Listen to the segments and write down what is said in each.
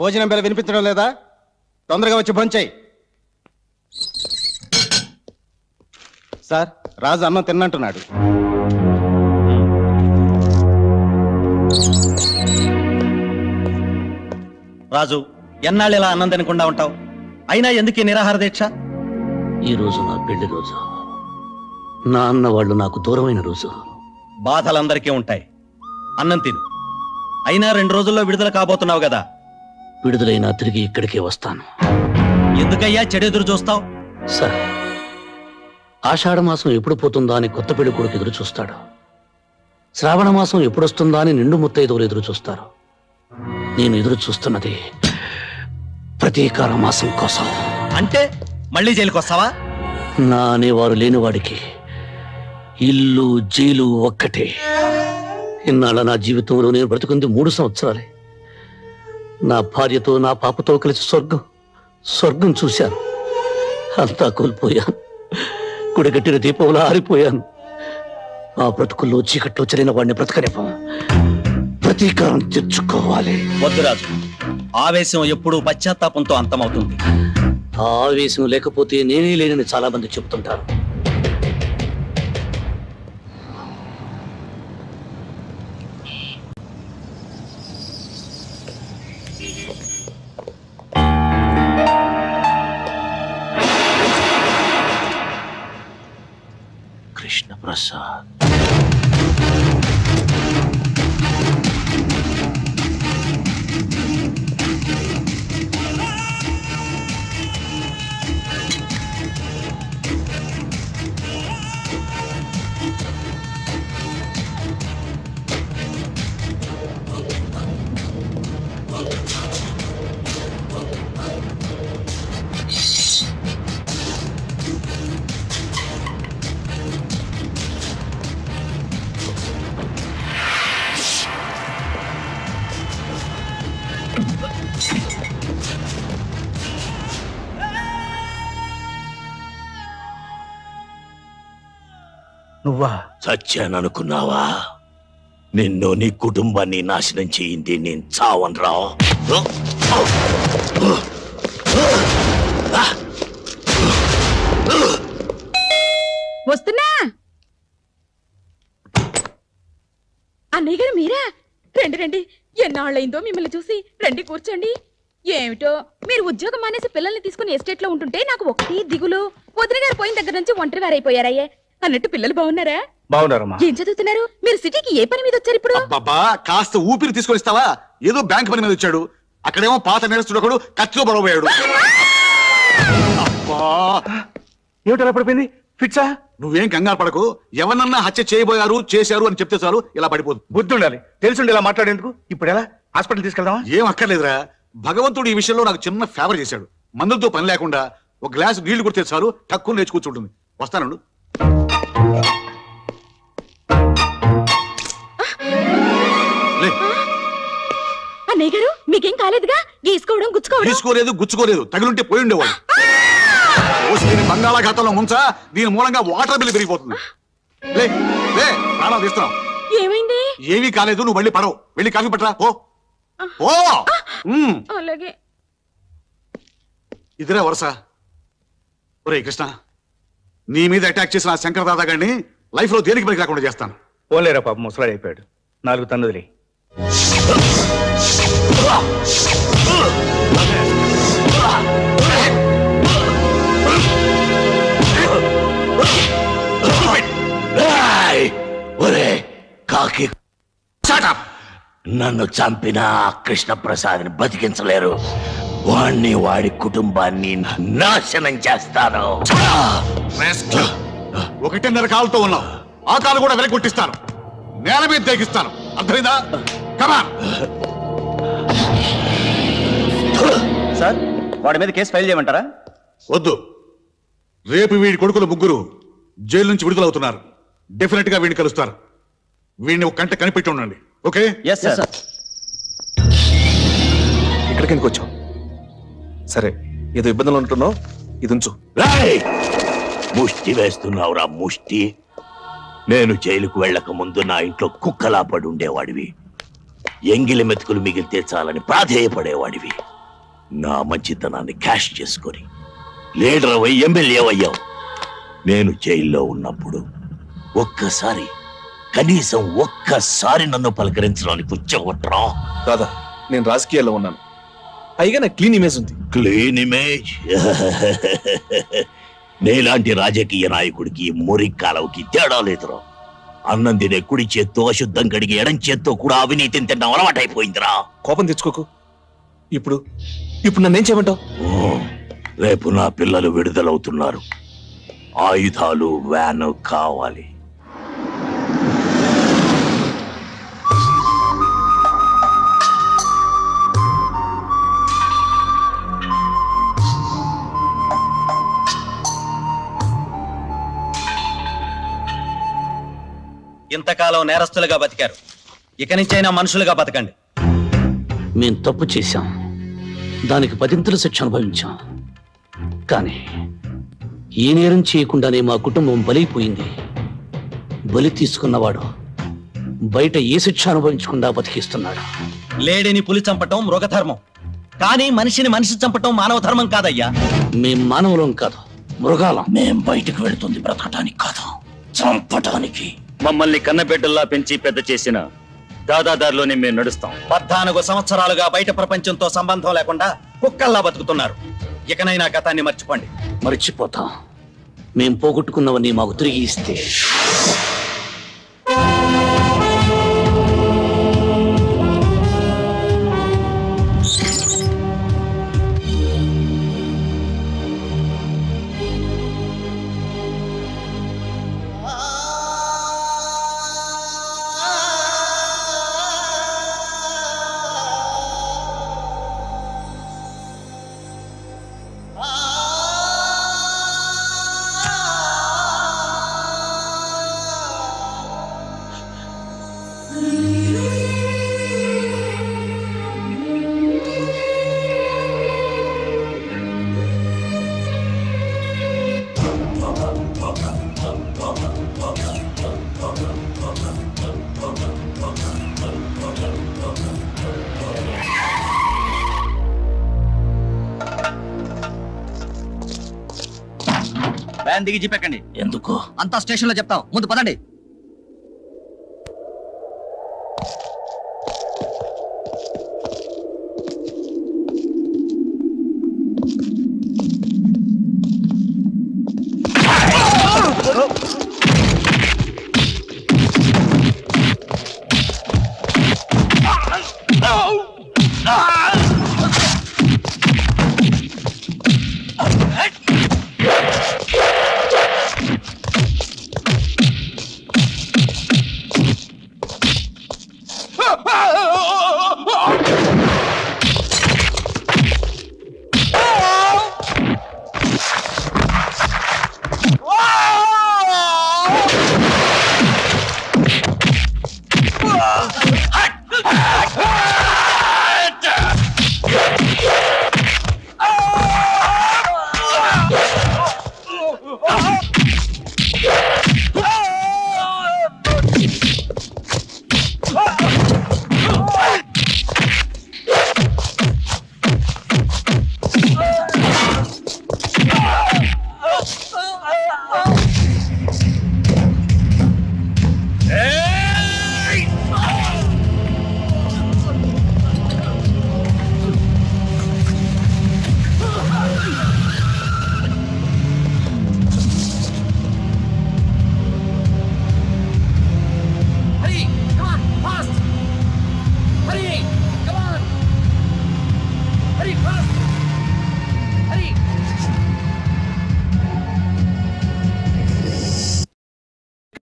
భోజనం బెల వినిపించడం లేదా? తొందరగా వచ్చి భోంచేయి. సార్, రాజు అన్నం తిన్నంటున్నాడు. రాజు, ఎన్నాళ్ళు ఇలా అన్నం తినకుండా ఉంటావు? అయినా ఎందుకు నిరాహార దీక్ష? ఈ రోజు నా పెళ్లి రోజు. నా అన్న వాళ్ళు నాకు దూరమైన రోజు. బాధలందరికీ ఉంటాయి. అన్నం తిను. అయినా 2 రోజుల్లో విడుదల కాబోతున్నావు కదా. విడుదలైనా తిరిగి ఇక్కడికే వస్తాను. ఎందుకయ్యా చెడెదురు చూస్తావు? సార్, ఆషాఢ మాసం ఎప్పుడు పోతుందా అని కొత్త పెళ్లి కొడుకు ఎదురు చూస్తాడు. శ్రావణ మాసం ఎప్పుడొస్తుందా అని నిండు ముత్తైదువులు ఎదురు చూస్తారు. నేను ఎదురు చూస్తున్నది ప్రతీకార మాసం కోసం. అంటే మళ్ళీ జైలుకి వస్తావా? నా అనేవారు లేనివాడికి ఇల్లు జైలు ఒక్కటే. ఇన్నాళ్ళ నా జీవితంలో నేను బ్రతుకుంది 3 సంవత్సరాలే. నా భార్యతో నా పాపతో కలిసి స్వర్గం చూశాను. అంతా కోల్పోయాను. కుడిగట్టిన దీపంలో ఆరిపోయాను. ఆ బ్రతుకుల్లో చీకట్లో చెరిన వాడిని బ్రతకనివ్వం. ప్రతీకారం తెచ్చుకోవాలి. వద్దు రాజు, ఆవేశం ఎప్పుడూ పశ్చాత్తాపంతో అంతమవుతుంది. ఆ ఆవేశం లేకపోతే నేనే లేనని చాలా మంది చెబుతుంటారు. కృష్ణ ప్రసాద్, నువ్వా? చచ్చాననుకున్నావా? నిన్ను నీ కుటుంబాన్ని నాశనం చేయింది నేను చావనరా. వస్తున్నా. అన్నయ్య గారు మీరా? రండి రండి, ఎన్నాళ్ళైందో మిమ్మల్ని చూసి. రండి కూర్చోండి. ఏమిటో మీరు ఉద్యోగం మానేసి పిల్లల్ని తీసుకుని ఎస్టేట్ లో ఉంటుంటే నాకు ఒకటి దిగులు. వదిన గారు పోయిన దగ్గర నుంచి ఒంటరి వారైపోయారయ్యే. అన్నట్టు పిల్లలు బాగున్నారా? బాగున్నారమ్మా. ఏం చదువుతున్నారు? మీరు సిటీకి ఏ పని మీద వచ్చారు ఇప్పుడు? బాబా, కాస్త ఊపిరి తీసుకొని ఇస్తావా? ఏదో బ్యాంక్ పని మీద వచ్చాడు. అక్కడేమో పాత నేరస్తుడు కత్తిలో బడవపోయాడు. ఏమిటి అలా పడిపోయింది? ఫిట్సా? నువ్వేం కంగారు పడకు. ఎవరన్నా హత్య చేయబోయారు చేశారు అని చెప్తే చాలు ఇలా పడిపోదు. బుద్ధి ఉండాలి, తెలుసుండి ఇలా మాట్లాడేందుకు. ఇప్పుడు ఎలా? హాస్పిటల్ తీసుకెళ్దామా? ఏం అక్కర్లేదురా. భగవంతుడు ఈ విషయంలో నాకు చిన్న ఫేవర్ చేశాడు. మందులతో పని లేకుండా ఒక గ్లాసు నీళ్లు కొడితే చాలు టక్కుని లేచి కూర్చుంటుంది. వస్తానండు. అన్నయ్య గారు మీకేం కాలేదుగా? గీసుకోలేదు గుచ్చుకోలేదు. తగిలింటే పోయి ఉండేవాడు. బంగాళాఖాతంలో ముంచా. దీని మూలంగా వాటర్ బిల్ పెరిగిపోతుంది. లే లే, ప్రాణాలు తీస్తున్నాం. ఏమైంది? ఏమీ కాలేదు. నువ్వు మళ్ళీ పడవు. వెళ్ళి కాఫీ పట్టరా. ఓ అలాగే. ఇదిరా వరుస. ఒరే కృష్ణ, నీ మీద అటాక్ చేసిన శంకర్ దాదా గారిని లైఫ్ లో దేనికి పనికి రాకుండా చేస్తాను. పోలేరా పాప, ముసలాడు అయిపోయాడు. 4 తన్నుదిలే. నన్ను చంపిన కృష్ణప్రసాద్ని బతికించలేరు. వాణ్ణి వాడి కుటుంబాన్ని నాశనం చేస్తాను. 1.5 కాలుతో ఉన్నావు, ఆ కాలు కూడా వెనకొట్టిస్తాను, నేల మీద తెగిస్తాను. అర్థమైందా? కమాన్. సార్, వాడి మీద కేసు ఫైల్ చేయమంటారా? వద్దు. రేపు వీడి కొడుకులు 3 జైలు నుంచి విడుదలవుతున్నారు. డెఫినెట్ గా వీడిని కలుస్తారు. వీడిని ఒక కంట కనిపెట్టి ఉండండి. ఓకే? Yes sir. ఇక్కడికి ఎందుకు వచ్చావు? సరే, ఏదో ఇబ్బందులు ఉంటున్నావు, ఇది ఉంచు. ముష్టి వేస్తున్నావురా ముష్టి. నేను జైలుకు వెళ్ళక ముందు నా ఇంట్లో కుక్కలా పడి ఉండేవాడివి. ఎంగిలి మెతుకులు మిగిలితే చాలని ప్రాధేయపడేవాడివి. నా మంచితనాన్ని క్యాష్ చేసుకొని లీడర్ అయ్యి ఎమ్మెల్యే అయ్యావు. నేను జైల్లో ఉన్నప్పుడు కనీసం ఒక్కసారి నన్ను పలకరించడానికి వచ్చావట్రా? కాదా, నేను రాజకీయాల్లో ఉన్నాను, పైగా నాకు క్లీన్ ఇమేజ్ ఉంది. Clean image? నేలాంటి రాజకీయ నాయకుడికి మురికాలవుకి తేడా లేదురా. అన్నం తినే కుడి చేత్తో అశుద్ధం కడిగి ఎడం చేత్తో కూడా అవినీతిని తినడం అలవాటైపోయిందిరా. కోపం తెచ్చుకోకు. ఇప్పుడు నన్నేం చేయమంటావు? రేపు నా పిల్లలు విడుదలవుతున్నారు. ఆయుధాలు, వ్యాన్ కావాలి. ఇంతకాలం నేరస్తులుగా బతికారు, ఇక నుంచైనా మనుషులుగా బతకండి. మేం తప్పు చేశాం, దానికి 10 శిక్ష అనుభవించాం. కానీ ఏ నేరం చేయకుండానే మా కుటుంబం బలైపోయింది. బలి తీసుకున్నవాడు బయట ఏ శిక్ష అనుభవించకుండా బతికిస్తున్నాడు. లేడిని పులి చంపటం మృగధర్మం, కానీ మనిషిని మనిషి చంపటం మానవ ధర్మం కాదయ్యా. మేం మానవులం కాదు, మృగాలం. మేం బయటకు వెళుతుంది బ్రతకటానికి కాదు, చంపటానికి. మమ్మల్ని కన్నబిడ్డల్లా పెంచి పెద్ద చేసిన దాదాదారిలోనే మేము నడుస్తాం. 14 సంవత్సరాలుగా బయట ప్రపంచంతో సంబంధం లేకుండా కుక్కల్లా బతుకుతున్నారు. ఇకనైనా గతాన్ని మర్చిపోండి. మర్చిపోతాం. మేం పోగొట్టుకున్నవన్నీ మాకు తిరిగి ఇస్తే. వ్యాన్ దిగి జీపెక్కండి. ఎందుకు? అంతా స్టేషన్ లో చెప్తాం, ముందు పదండి.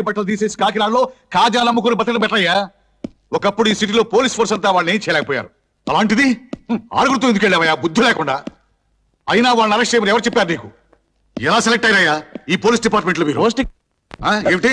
బట్టలు తీసేసి కాకినాడలో కాజాలు అమ్ముకుని బట్టలు పెట్టయ్యా. ఒకప్పుడు ఈ సిటీలో పోలీస్ ఫోర్స్ అంతా వాళ్ళని ఏం చేయలేకపోయారు. అలాంటిది ఆరుగురితో ఎందుకు వెళ్ళావయ్యా బుద్ధి లేకుండా? అయినా వాళ్ళని అరెస్ట్ చేయమని ఎవరు చెప్పారు నీకు? ఎలా సెలెక్ట్ అయ్యాయా ఈ పోలీస్ డిపార్ట్మెంట్ లో మీరు? ఏమిటి?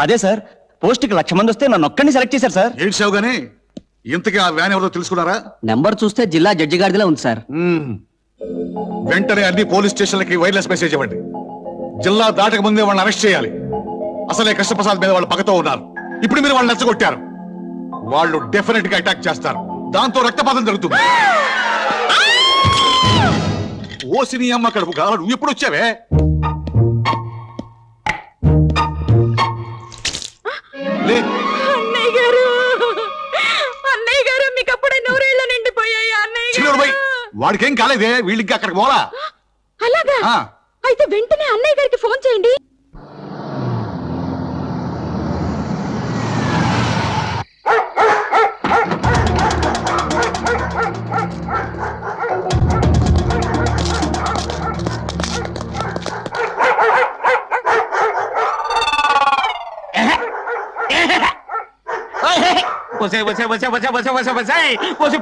అదే సార్, పోస్ట్ కి 1,00,000 మంది వస్తే నన్ను ఒక్కడిని సెలెక్ట్ చేశారు సార్. ఏంటి సావు గానీ ఇంతకీ ఆ వ్యాన్ ఎవరో తెలుసుకున్నారా? నెంబర్ చూస్తే జిల్లా జడ్జి గారిదిలా ఉంది సార్. వెంటనే అన్ని పోలీస్ స్టేషన్లకి వైర్లెస్ మెసేజ్ ఇవ్వండి. జిల్లా దాటక ముందే వాళ్ళని అరెస్ట్ చేయాలి. అసలే కృష్ణప్రసాద్ మీద వాళ్ళు పగతో ఉన్నారు. ఇప్పుడు మీరు వాళ్ళని నచ్చగొట్టారు. వాళ్ళు డెఫినెట్ గా అటాక్ చేస్తారు. దాంతో రక్తపాతం జరుగుతుంది. ఓసిని అమ్మ కడుపు కావాలి. నువ్వు ఎప్పుడు వచ్చావే? అన్నయ్య గారు మీకు అప్పుడే 100 ఏళ్ళు నిండిపోయాయి. వాడికి ఏం కాలేదే, వీళ్ళకి అక్కడికి పోలా. అలాగా? అయితే వెంటనే అన్నయ్య గారికి ఫోన్ చేయండి.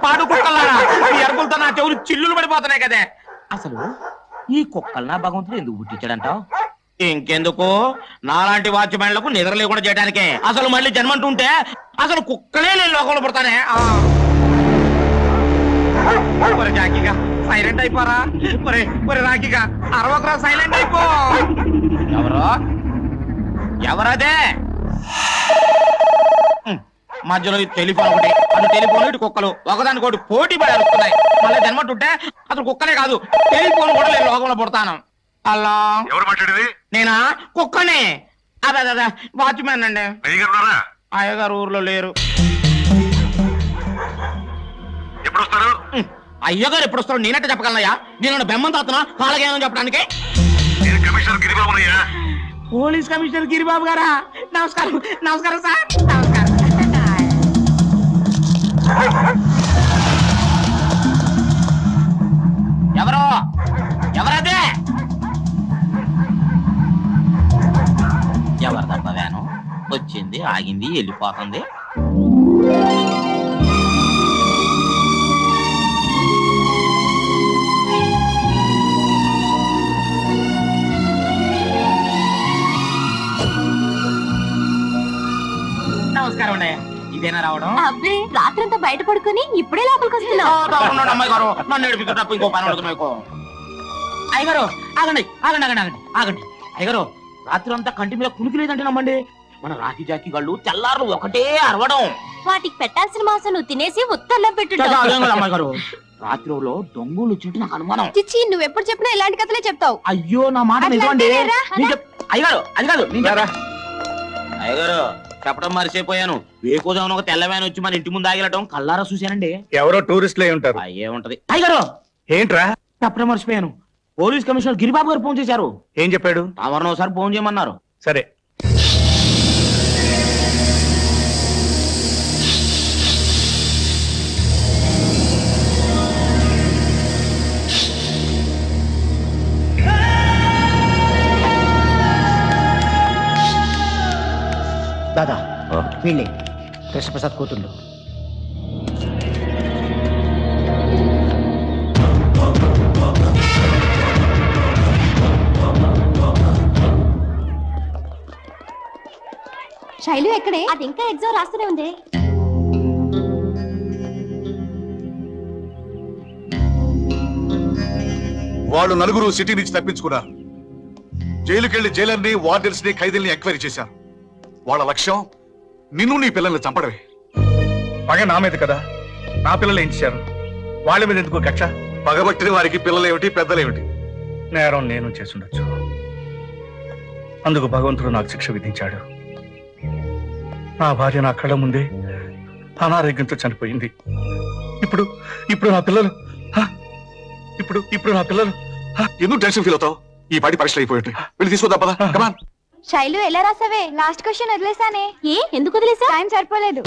పాడు కుక్కలారా, ఈ అరుపులతో నా చెవులు చిల్లులు పడిపోతున్నాయి కదే. అసలు ఈ కుక్కలు నా భగవంతుడు ఎందుకు పుట్టించాడంటావు? ఇంకెందుకు, నాలాంటి వాచ్మెన్లకు నిద్ర లేకుండా చేయడానికే. అసలు మళ్ళీ జన్మంటుంటే అసలు కుక్కలే నేను లోకంలో పడతానే. రాఖీగా సైలెంట్ అయిపోరా. రాఖీగా అరవకరా, సైలెంట్ అయిపో. ఎవరదే మధ్యలో టెలిఫోన్ ఒకటి, అది టెలిఫోన్ ఇటు కుక్కలు ఒకదానికోటి పోటీ పడి అరుస్తున్నాయి. మళ్ళీ జన్మంటుంటే అసలు కుక్కలే కాదు, టెలిఫోన్ కూడా నేను లోకంలో పుడతాను. అలా నేనా? కుక్కనే. అదే వాచ్మెన్ అండి. అయ్యగారు ఊర్లో లేరు. అయ్యగారు ఎప్పుడు వస్తారు నేనంటే చెప్పగలనయ్యా? నేను బెమ్మం తాతున్నా కాలగేమని చెప్పడానికి. పోలీస్ కమిషనర్ గిరిబాబు గారా? నమస్కారం. నమస్కారం సార్. నమస్కారం. ఎవరో ఎవరదే? ఎవరిదబ్బ వ్యాను? వచ్చింది, ఆగింది, వెళ్ళిపోతుంది. నమస్కారం అండి. ఇదేనా రావడం? అబ్బే, రాత్రంతా బయట పడుకుని ఇప్పుడే లోపలికి వస్తున్నావు. అమ్మాయి గారు నన్ను ఏడిపించేటప్పుడు ఇంకో పని అడుగుతున్నాయి. అయ్యగారు ఆగండి ఆగండి ఆగండి ఆగండి ఆగండి. అయ్యగారు రాత్రి అంతా కంటి మీద కునికి లేదంటే నమ్మండి. మన రాఖీ జాకీ గళ్ళు తెల్లారు ఒకటే అరవడం. వాటికి పెట్టాల్సిన మాంసం నువ్వు తినేసి ఉత్తర్లో పెట్టు. అమ్మాయి గారు రాత్రిలో దొంగలు వచ్చినట్టు నాకు అనుమానం. చిచ్చి, నువ్వు ఎప్పుడు చెప్పినా ఇలాంటి కథలే చెప్తావు. అయ్యో నా మాట నిజమండి. అయ్యగారు అది కాదు. అయ్యగారు చెప్పడం మర్చిపోయాను. వేకోజామున ఒక తెల్లవాన వచ్చి మన ఇంటి ముందు ఆగిలటం కల్లారా చూశానండి. ఎవరో టూరిస్టులు అయి ఉంటారు. అయ్యే ఉంటది. అయ్యగారు ఏంట్రా? చెప్పడం మర్చిపోయాను. పోలీస్ కమిషనర్ గిరిబాబు గారు ఫోన్ చేశారు. ఏం చెప్పాడు? ఎవరినో ఒకసారి ఫోన్ చేయమన్నారు. సరే. దాదా వీళ్ళే కృష్ణప్రసాద్ కూతుళ్ళు. శైలు ఎక్కడే? అది ఇంకా ఎగ్జామ్ రాస్తూనే ఉంది. వాళ్ళు నలుగురు సిటీ నుంచి తప్పించుకున్నారు. జైలుకెళ్లి జైలర్ని, వార్డెన్స్ ని, ఖైదీల్ని ఎంక్వైరీ చేశారు. వాళ్ళ లక్ష్యం నిన్ను నీ పిల్లల్ని చంపడమే. పగ నా మీద కదా, నా పిల్లలు ఏం చేశారు? వాళ్ళ మీద ఎందుకు కక్ష? పగబట్టిన వారికి పిల్లలేమిటి, పెద్దలేమిటి? నేరం నేను చేసుండొచ్చు. అందుకు భగవంతుడు నాకు శిక్ష విధించాడు. నా భార్య నా కళ్ళ ముందే అనారోగ్యంతో చనిపోయింది. ఇప్పుడు ఇప్పుడు నా పిల్లలు ఇప్పుడు నా పిల్లలు ఎందుకు టెన్షన్ ఫీల్ అవుతావు? ఈ పాటి పరీక్షలు అయిపోయి వెళ్ళి తీసుకుందాం పద. కమాన్. శైలు ఎలా రాసావే? Last question వదిలేసానే. ఏ ఎందుకు వదిలేసా? టైం సరిపోలేదు.